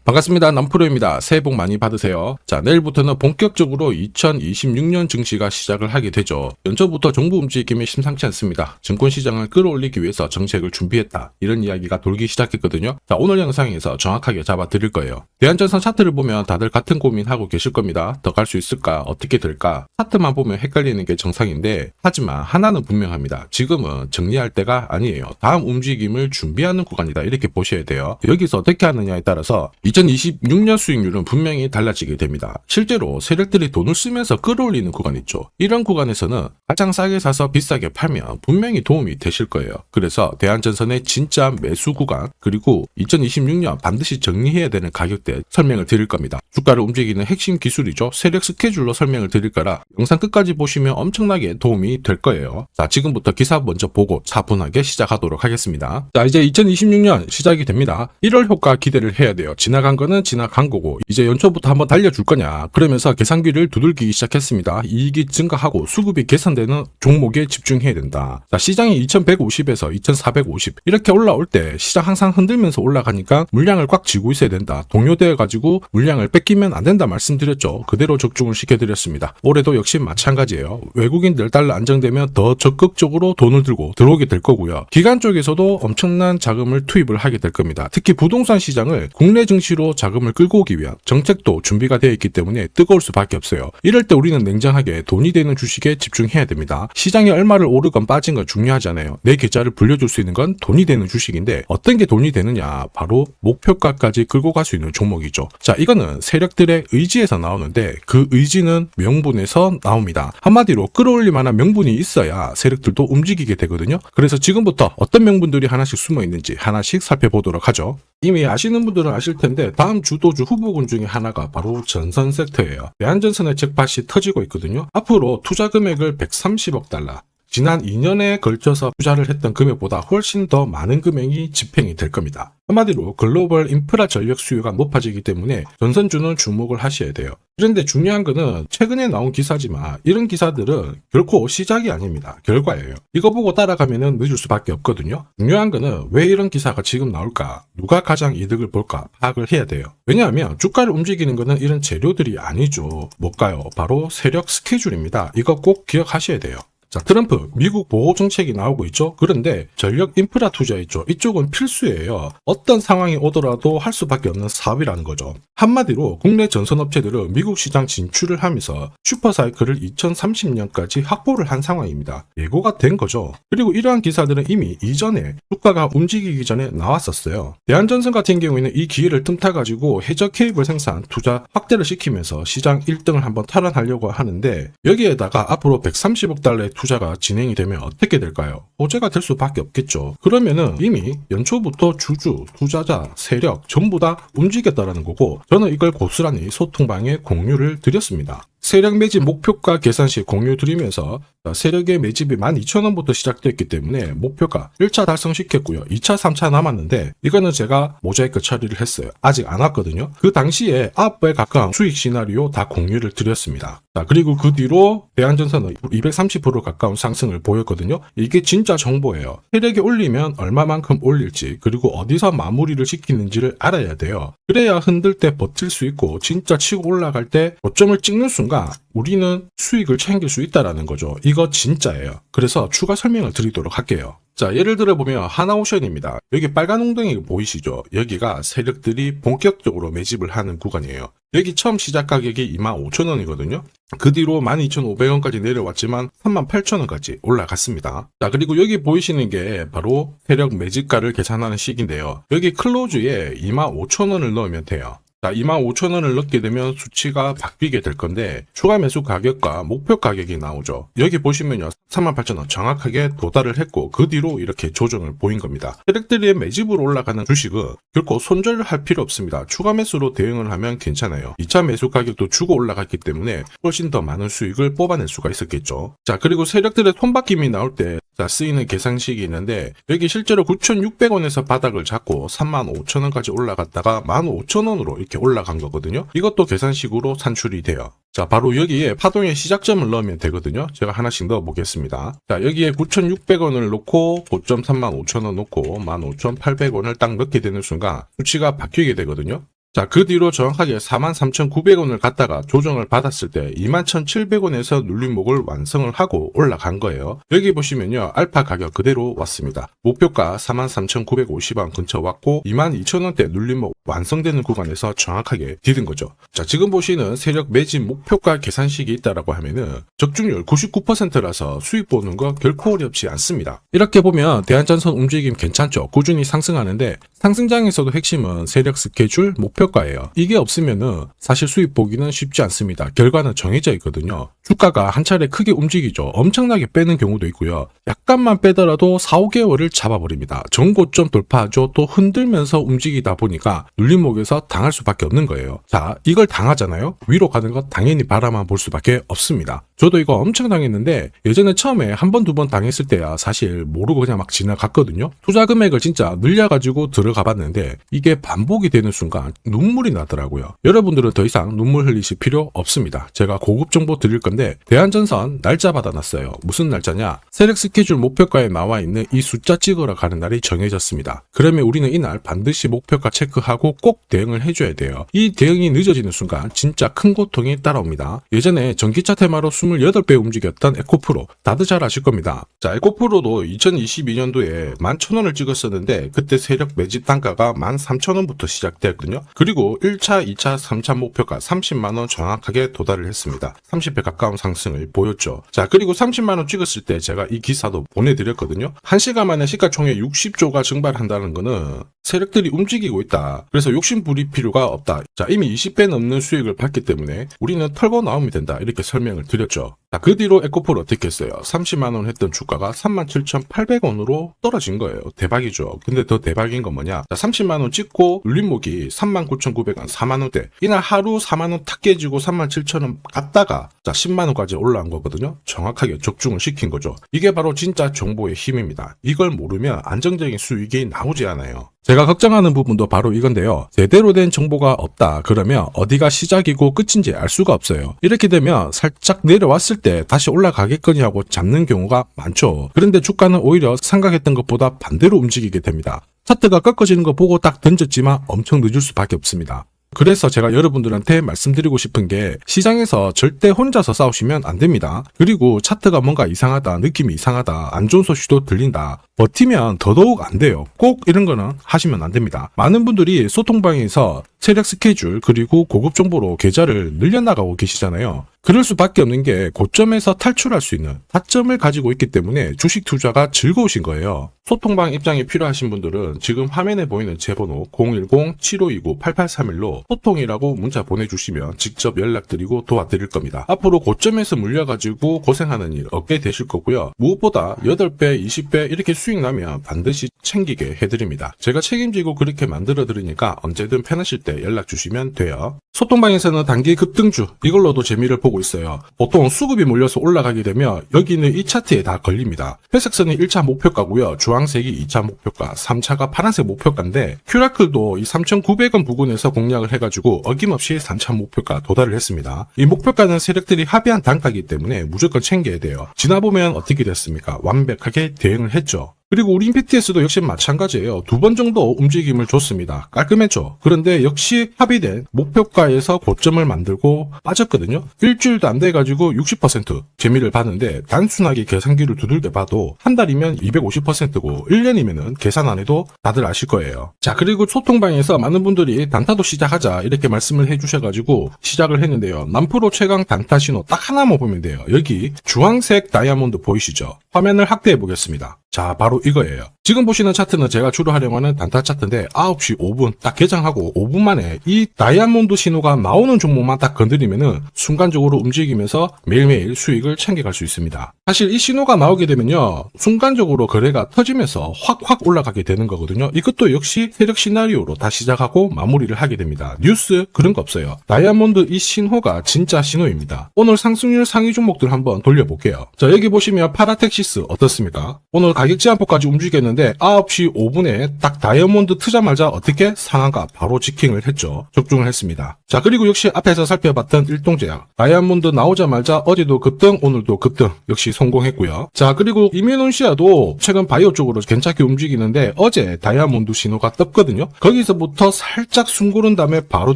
반갑습니다. 남프로입니다. 새해 복 많이 받으세요. 자, 내일부터는 본격적으로 2026년 증시가 시작을 하게 되죠. 연초부터 정부 움직임이 심상치 않습니다. 증권시장을 끌어올리기 위해서 정책을 준비했다. 이런 이야기가 돌기 시작했거든요. 자, 오늘 영상에서 정확하게 잡아드릴 거예요. 대한전선 차트를 보면 다들 같은 고민하고 계실 겁니다. 더 갈 수 있을까? 어떻게 될까? 차트만 보면 헷갈리는 게 정상인데, 하지만 하나는 분명합니다. 지금은 정리할 때가 아니에요. 다음 움직임을 준비하는 구간이다. 이렇게 보셔야 돼요. 여기서 어떻게 하느냐에 따라서 2026년 수익률은 분명히 달라지게 됩니다. 실제로 세력들이 돈을 쓰면서 끌어올리는 구간 있죠. 이런 구간에서는 가장 싸게 사서 비싸게 팔면 분명히 도움이 되실 거예요. 그래서 대한전선의 진짜 매수 구간, 그리고 2026년 반드시 정리해야 되는 가격대 설명을 드릴 겁니다. 주가를 움직이는 핵심 기술이죠. 세력 스케줄로 설명을 드릴 거라 영상 끝까지 보시면 엄청나게 도움이 될 거예요. 자, 지금부터 기사 먼저 보고 차분하게 시작하도록 하겠습니다. 자, 이제 2026년 시작이 됩니다. 1월 효과 기대를 해야 돼요. 지나간 거는 지나간 거고 이제 연초부터 한번 달려줄 거냐, 그러면서 계산기를 두들기기 시작했습니다. 이익이 증가하고 수급이 개선되는 종목에 집중해야 된다. 자, 시장이 2150에서 2450 이렇게 올라올 때 시장 항상 흔들면서 올라가니까 물량을 꽉 쥐고 있어야 된다. 동요되어 가지고 물량을 뺏기면 안 된다 말씀드렸죠. 그대로 적중을 시켜드렸습니다. 올해도 역시 마찬가지예요. 외국인들 달러 안정되면 더 적극적으로 돈을 들고 들어오게 될 거고요. 기관 쪽에서도 엄청난 자금을 투입을 하게 될 겁니다. 특히 부동산 시장을 국내 증시로 자금을 끌고 오기 위한 정책도 준비가 되어 있기 때문에 뜨거울 수밖에 없어요. 이럴 때 우리는 냉정하게 돈이 되는 주식에 집중해야 됩니다. 시장이 얼마를 오르건 빠진 건 중요하잖아요. 내 계좌를 불려줄 수 있는 건 돈이 되는 주식인데 어떤 게 돈이 되느냐, 바로 목표가까지 끌고 갈 수 있는 종목이죠. 자, 이거는 세력들의 의지에서 나오는데 그 의지는 명분에서 나옵니다. 한마디로 끌어올릴 만한 명분이 있어야 세력들도 움직이게 되거든요. 그래서 지금부터 어떤 명분들이 하나씩 숨어 있는지 하나씩 살펴보도록 하죠. 이미 아시는 분들은 아실 텐데 다음 주도주 후보군 중에 하나가 바로 전선 섹터예요. 대한전선의 잭팟이 터지고 있거든요. 앞으로 투자 금액을 130억 달러, 지난 2년에 걸쳐서 투자를 했던 금액보다 훨씬 더 많은 금액이 집행이 될 겁니다. 한마디로 글로벌 인프라 전력 수요가 높아지기 때문에 전선주는 주목을 하셔야 돼요. 그런데 중요한 거는 최근에 나온 기사지만 이런 기사들은 결코 시작이 아닙니다. 결과예요. 이거 보고 따라가면 늦을 수밖에 없거든요. 중요한 거는 왜 이런 기사가 지금 나올까? 누가 가장 이득을 볼까? 파악을 해야 돼요. 왜냐하면 주가를 움직이는 거는 이런 재료들이 아니죠. 뭘까요? 바로 세력 스케줄입니다. 이거 꼭 기억하셔야 돼요. 자, 트럼프 미국 보호 정책이 나오고 있죠. 그런데 전력 인프라 투자 있죠. 이쪽은 필수예요. 어떤 상황이 오더라도 할 수밖에 없는 사업이라는 거죠. 한마디로 국내 전선업체들은 미국 시장 진출을 하면서 슈퍼사이클을 2030년까지 확보를 한 상황입니다. 예고가 된 거죠. 그리고 이러한 기사들은 이미 이전에 주가가 움직이기 전에 나왔었어요. 대한전선 같은 경우에는 이 기회를 틈타가지고 해저 케이블 생산 투자 확대를 시키면서 시장 1등을 한번 탈환하려고 하는데, 여기에다가 앞으로 130억 달러의 투자가 진행이 되면 어떻게 될까요? 호재가 될 수밖에 없겠죠. 그러면은 이미 연초부터 주주, 투자자, 세력 전부 다 움직였다라는 거고, 저는 이걸 고스란히 소통방에 공유를 드렸습니다. 세력 매집 목표가 계산 시 공유 드리면서 세력의 매집이 12,000원부터 시작됐기 때문에 목표가 1차 달성시켰고요. 2차, 3차 남았는데 이거는 제가 모자이크 처리를 했어요. 아직 안 왔거든요. 그 당시에 9배 가까운 수익 시나리오 다 공유를 드렸습니다. 자, 그리고 그 뒤로 대한전선은 230% 가까운 상승을 보였거든요. 이게 진짜 정보예요. 세력이 올리면 얼마만큼 올릴지, 그리고 어디서 마무리를 시키는지를 알아야 돼요. 그래야 흔들 때 버틸 수 있고 진짜 치고 올라갈 때 고점을 찍는 순간 우리는 수익을 챙길 수 있다는 거죠. 이거 진짜예요. 그래서 추가 설명을 드리도록 할게요. 자, 예를 들어 보면 하나오션입니다. 여기 빨간 웅덩이 보이시죠? 여기가 세력들이 본격적으로 매집을 하는 구간이에요. 여기 처음 시작 가격이 25,000원이거든요. 그 뒤로 12,500원까지 내려왔지만 38,000원까지 올라갔습니다. 자, 그리고 여기 보이시는 게 바로 세력 매집가를 계산하는 식인데요. 여기 클로즈에 25,000원을 넣으면 돼요. 자, 25,000원을 넣게 되면 수치가 바뀌게 될 건데 추가 매수 가격과 목표 가격이 나오죠. 여기 보시면요, 38,000원 정확하게 도달을 했고 그 뒤로 이렇게 조정을 보인 겁니다. 세력들이 매집으로 올라가는 주식은 결코 손절을 할 필요 없습니다. 추가 매수로 대응을 하면 괜찮아요. 2차 매수 가격도 주고 올라갔기 때문에 훨씬 더 많은 수익을 뽑아낼 수가 있었겠죠. 자, 그리고 세력들의 손바뀜이 나올 때 쓰이는 계산식이 있는데, 여기 실제로 9,600원에서 바닥을 잡고 35,000원까지 올라갔다가 15,000원으로 이렇게 올라간 거거든요. 이것도 계산식으로 산출이 돼요. 자, 바로 여기에 파동의 시작점을 넣으면 되거든요. 제가 하나씩 넣어 보겠습니다. 자, 여기에 9,600원을 놓고 고점 35,000원 놓고 15,800원을 딱 넣게 되는 순간 수치가 바뀌게 되거든요. 자, 그 뒤로 정확하게 43,900원을 갖다가 조정을 받았을 때 21,700원에서 눌림목을 완성을 하고 올라간 거예요. 여기 보시면요, 알파 가격 그대로 왔습니다. 목표가 43,950원 근처 왔고 22,000원대 눌림목 완성되는 구간에서 정확하게 디딘 거죠. 자, 지금 보시는 세력 매집 목표가 계산식이 있다라고 하면은 적중률 99%라서 수익 보는 거 결코 어렵지 않습니다. 이렇게 보면 대한전선 움직임 괜찮죠? 꾸준히 상승하는데 상승장에서도 핵심은 세력 스케줄 목표가예요. 이게 없으면은 사실 수익 보기는 쉽지 않습니다. 결과는 정해져 있거든요. 주가가 한 차례 크게 움직이죠. 엄청나게 빼는 경우도 있고요. 약간만 빼더라도 4, 5개월을 잡아버립니다. 전고점 돌파하죠. 또 흔들면서 움직이다 보니까 눌림목에서 당할 수밖에 없는 거예요. 자, 이걸 당하잖아요. 위로 가는 거 당연히 바라만 볼 수밖에 없습니다. 저도 이거 엄청 당했는데 예전에 처음에 한 번, 두 번 당했을 때야 사실 모르고 그냥 막 지나갔거든요. 투자 금액을 진짜 늘려가지고 들어가 봤는데 이게 반복이 되는 순간 눈물이 나더라고요. 여러분들은 더 이상 눈물 흘리실 필요 없습니다. 제가 고급 정보 드릴 건데 대한전선 날짜 받아놨어요. 무슨 날짜냐? 세력 스케줄 목표가에 나와 있는 이 숫자 찍으러 가는 날이 정해졌습니다. 그러면 우리는 이날 반드시 목표가 체크하고 꼭 대응을 해줘야 돼요. 이 대응이 늦어지는 순간 진짜 큰 고통이 따라옵니다. 예전에 전기차 테마로 28배 움직였던 에코프로 다들 잘 아실 겁니다. 자, 에코프로도 2022년도에 11,000원을 찍었었는데 그때 세력 매집 단가가 13,000원부터 시작되었거든요. 그리고 1차, 2차, 3차 목표가 30만원 정확하게 도달을 했습니다. 30배 가까운 상승을 보였죠. 자, 그리고 30만원 찍었을 때 제가 이 기사도 보내드렸거든요. 1시간 만에 시가총액 60조가 증발한다는 거는 세력들이 움직이고 있다. 그래서 욕심 부릴 필요가 없다. 자, 이미 20배 넘는 수익을 봤기 때문에 우리는 털고 나오면 된다. 이렇게 설명을 드렸죠. 자, 그 뒤로 에코프로 어떻게 했어요? 30만원 했던 주가가 37,800원으로 떨어진 거예요. 대박이죠. 근데 더 대박인 건 뭐냐? 자, 30만원 찍고 눌림목이 39,900원, 4만원대. 이날 하루 4만원 탁 깨지고 37,000원 갔다가 자, 10만원까지 올라온 거거든요. 정확하게 적중을 시킨 거죠. 이게 바로 진짜 정보의 힘입니다. 이걸 모르면 안정적인 수익이 나오지 않아요. 제가 걱정하는 부분도 바로 이건데요. 제대로 된 정보가 없다. 그러면 어디가 시작이고 끝인지 알 수가 없어요. 이렇게 되면 살짝 내려왔을 때 다시 올라가겠거니 하고 잡는 경우가 많죠. 그런데 주가는 오히려 생각했던 것보다 반대로 움직이게 됩니다. 차트가 꺾어지는 거 보고 딱 던졌지만 엄청 늦을 수밖에 없습니다. 그래서 제가 여러분들한테 말씀드리고 싶은 게 시장에서 절대 혼자서 싸우시면 안 됩니다. 그리고 차트가 뭔가 이상하다, 느낌이 이상하다, 안 좋은 소식도 들린다. 버티면 더더욱 안 돼요. 꼭 이런 거는 하시면 안 됩니다. 많은 분들이 소통방에서 세력 스케줄 그리고 고급 정보로 계좌를 늘려나가고 계시잖아요. 그럴 수밖에 없는 게 고점에서 탈출할 수 있는 타점을 가지고 있기 때문에 주식 투자가 즐거우신 거예요. 소통방 입장이 필요하신 분들은 지금 화면에 보이는 제 번호 010-7529-8831로 소통이라고 문자 보내주시면 직접 연락드리고 도와드릴 겁니다. 앞으로 고점에서 물려가지고 고생하는 일 없게 되실 거고요. 무엇보다 8배, 20배 이렇게 수익 나면 반드시 챙기게 해드립니다. 제가 책임지고 그렇게 만들어 드리니까 언제든 편하실 때 연락 주시면 돼요. 소통방에서는 단기 급등주 이걸로도 재미를 보고 있어요. 보통 수급이 몰려서 올라가게 되면 여기는 이 차트에 다 걸립니다. 회색선이 1차 목표가고요. 주황색이 2차 목표가, 3차가 파란색 목표가인데 큐라클도 이 3,900원 부근에서 공략을 해가지고 어김없이 3차 목표가 도달을 했습니다. 이 목표가는 세력들이 합의한 단가이기 때문에 무조건 챙겨야 돼요. 지나보면 어떻게 됐습니까? 완벽하게 대응을 했죠. 그리고 우리 임팩트에서도 역시 마찬가지예요. 2번 정도 움직임을 줬습니다. 깔끔했죠. 그런데 역시 합의된 목표가에서 고점을 만들고 빠졌거든요. 일주일도 안 돼가지고 60% 재미를 봤는데 단순하게 계산기를 두들겨 봐도 한 달이면 250%고 1년이면은 계산 안 해도 다들 아실 거예요. 자, 그리고 소통방에서 많은 분들이 단타도 시작하자 이렇게 말씀을 해주셔가지고 시작을 했는데요. 남프로 최강 단타 신호 딱 하나만 보면 돼요. 여기 주황색 다이아몬드 보이시죠? 화면을 확대해 보겠습니다. 자, 바로 이거예요. 지금 보시는 차트는 제가 주로 활용하는 단타 차트인데 9시 5분 딱 개장하고 5분 만에 이 다이아몬드 신호가 나오는 종목만 딱 건드리면은 순간적으로 움직이면서 매일매일 수익을 챙겨갈 수 있습니다. 사실 이 신호가 나오게 되면요. 순간적으로 거래가 터지면서 확 올라가게 되는 거거든요. 이것도 역시 세력 시나리오로 다 시작하고 마무리를 하게 됩니다. 뉴스 그런 거 없어요. 다이아몬드 이 신호가 진짜 신호입니다. 오늘 상승률 상위 종목들 한번 돌려볼게요. 자, 여기 보시면 파라텍시스 어떻습니까? 오늘 가격 제한폭까지 움직였는데 9시 5분에 딱 다이아몬드 트자마자 어떻게 상한가 바로 지킹을 했죠. 적중을 했습니다. 자, 그리고 역시 앞에서 살펴봤던 일동제약 다이아몬드 나오자마자 어제도 급등 오늘도 급등 역시 성공했고요. 자, 그리고 이메논시아도 최근 바이오 쪽으로 괜찮게 움직이는데 어제 다이아몬드 신호가 떴거든요. 거기서부터 살짝 숨고른 다음에 바로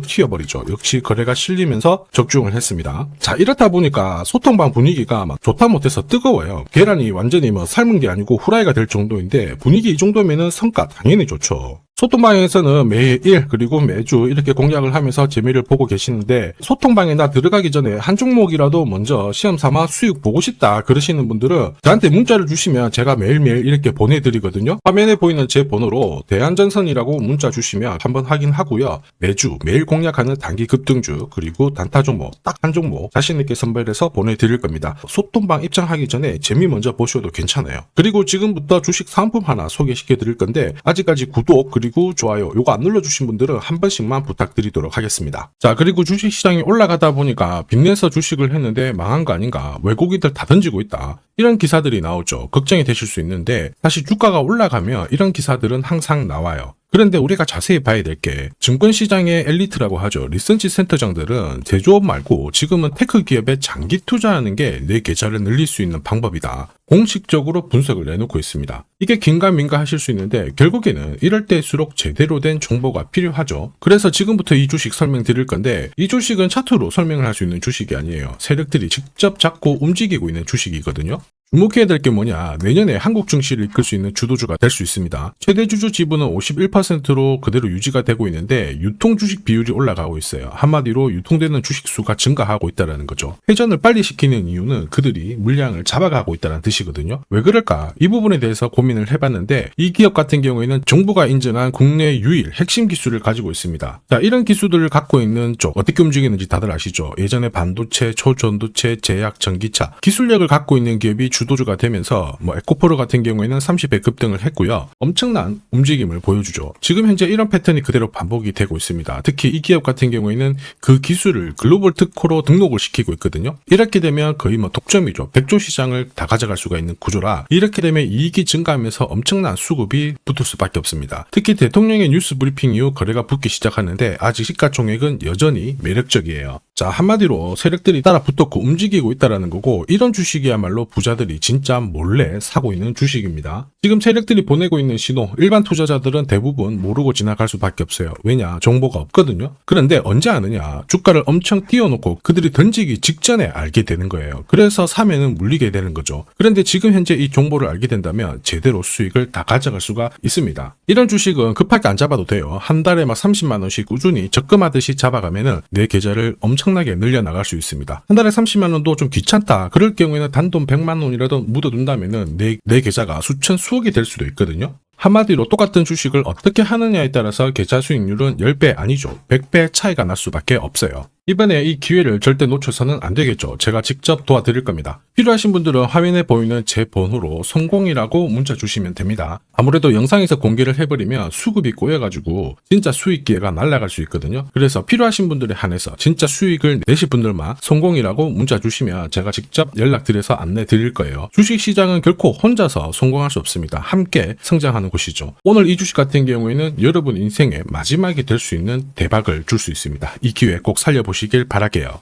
튀어버리죠. 역시 거래가 실리면서 적중을 했습니다. 자, 이렇다 보니까 소통방 분위기가 막 좋다 못해서 뜨거워요. 계란이 완전히 뭐 삶은 게 아니고 후라이가 될 정도인데 분위기 이 정도면은 성과 당연히 좋죠. 소통방에서는 매일 그리고 매주 이렇게 공략을 하면서 재미를 보고 계시는데 소통방에 나 들어가기 전에 한 종목이라도 먼저 시험 삼아 수익 보고 싶다 그러시는 분들은 저한테 문자를 주시면 제가 매일매일 이렇게 보내드리거든요. 화면에 보이는 제 번호로 대한전선이라고 문자 주시면 한번 확인하고요. 매주 매일 공략하는 단기 급등주 그리고 단타 종목 딱 한 종목 자신있게 선별해서 보내드릴 겁니다. 소통방 입장하기 전에 재미 먼저 보셔도 괜찮아요. 그리고 지금부터 주식 상품 하나 소개시켜 드릴 건데 아직까지 구독 그리고 좋아요 요거 안 눌러주신 분들은 한 번씩만 부탁드리도록 하겠습니다. 자, 그리고 주식시장이 올라가다 보니까 빚내서 주식을 했는데 망한 거 아닌가, 외국인들 다 던지고 있다, 이런 기사들이 나오죠. 걱정이 되실 수 있는데 사실 주가가 올라가면 이런 기사들은 항상 나와요. 그런데 우리가 자세히 봐야 될 게 증권시장의 엘리트라고 하죠. 리서치 센터장들은 제조업 말고 지금은 테크 기업에 장기 투자하는 게 내 계좌를 늘릴 수 있는 방법이다. 공식적으로 분석을 내놓고 있습니다. 이게 긴가민가 하실 수 있는데 결국에는 이럴 때일수록 제대로 된 정보가 필요하죠. 그래서 지금부터 이 주식 설명드릴 건데 이 주식은 차트로 설명을 할 수 있는 주식이 아니에요. 세력들이 직접 잡고 움직이고 있는 주식이거든요. 주목해야 될 게 뭐냐, 내년에 한국 증시를 이끌 수 있는 주도주가 될 수 있습니다. 최대 주주 지분은 51%로 그대로 유지가 되고 있는데 유통 주식 비율이 올라가고 있어요. 한마디로 유통되는 주식 수가 증가하고 있다는 거죠. 회전을 빨리 시키는 이유는 그들이 물량을 잡아가고 있다는 뜻이거든요. 왜 그럴까? 이 부분에 대해서 고민을 해봤는데 이 기업 같은 경우에는 정부가 인정한 국내 유일 핵심 기술을 가지고 있습니다. 자, 이런 기술들을 갖고 있는 쪽 어떻게 움직이는지 다들 아시죠? 예전에 반도체, 초전도체, 제약, 전기차 기술력을 갖고 있는 기업이 주도주가 되면서 에코프로 같은 경우에는 30배 급등을 했고요. 엄청난 움직임을 보여주죠. 지금 현재 이런 패턴이 그대로 반복이 되고 있습니다. 특히 이 기업 같은 경우에는 그 기술을 글로벌 특허로 등록을 시키고 있거든요. 이렇게 되면 거의 독점이죠. 100조 시장을 다 가져갈 수가 있는 구조라 이렇게 되면 이익이 증가하면서 엄청난 수급이 붙을 수밖에 없습니다. 특히 대통령의 뉴스 브리핑 이후 거래가 붙기 시작하는데 아직 시가총액은 여전히 매력적이에요. 자, 한마디로 세력들이 따라 붙었고 움직이고 있다는 거고 이런 주식이야말로 부자들이 진짜 몰래 사고 있는 주식입니다. 지금 세력들이 보내고 있는 신호 일반 투자자들은 대부분 모르고 지나갈 수밖에 없어요. 왜냐? 정보가 없거든요. 그런데 언제 아느냐? 주가를 엄청 띄워놓고 그들이 던지기 직전에 알게 되는 거예요. 그래서 사면은 물리게 되는 거죠. 그런데 지금 현재 이 정보를 알게 된다면 제대로 수익을 다 가져갈 수가 있습니다. 이런 주식은 급하게 안 잡아도 돼요. 한 달에 30만 원씩 꾸준히 적금하듯이 잡아가면은 내 계좌를 엄청나게 늘려나갈 수 있습니다. 한 달에 30만 원도 좀 귀찮다. 그럴 경우에는 단돈 100만 원이라도 묻어둔다면은 내 계좌가 수천 수억이 될 수도 있거든요. 한마디로 똑같은 주식을 어떻게 하느냐에 따라서 계좌 수익률은 10배 아니죠. 100배 차이가 날 수밖에 없어요. 이번에 이 기회를 절대 놓쳐서는 안 되겠죠. 제가 직접 도와드릴 겁니다. 필요하신 분들은 화면에 보이는 제 번호로 성공이라고 문자 주시면 됩니다. 아무래도 영상에서 공개를 해버리면 수급이 꼬여가지고 진짜 수익 기회가 날아갈 수 있거든요. 그래서 필요하신 분들에 한해서 진짜 수익을 내실 분들만 성공이라고 문자 주시면 제가 직접 연락드려서 안내 드릴 거예요. 주식시장은 결코 혼자서 성공할 수 없습니다. 함께 성장하는 곳이죠. 오늘 이 주식 같은 경우에는 여러분 인생의 마지막이 될 수 있는 대박을 줄 수 있습니다. 이 기회 꼭 살려보시길 바랄게요.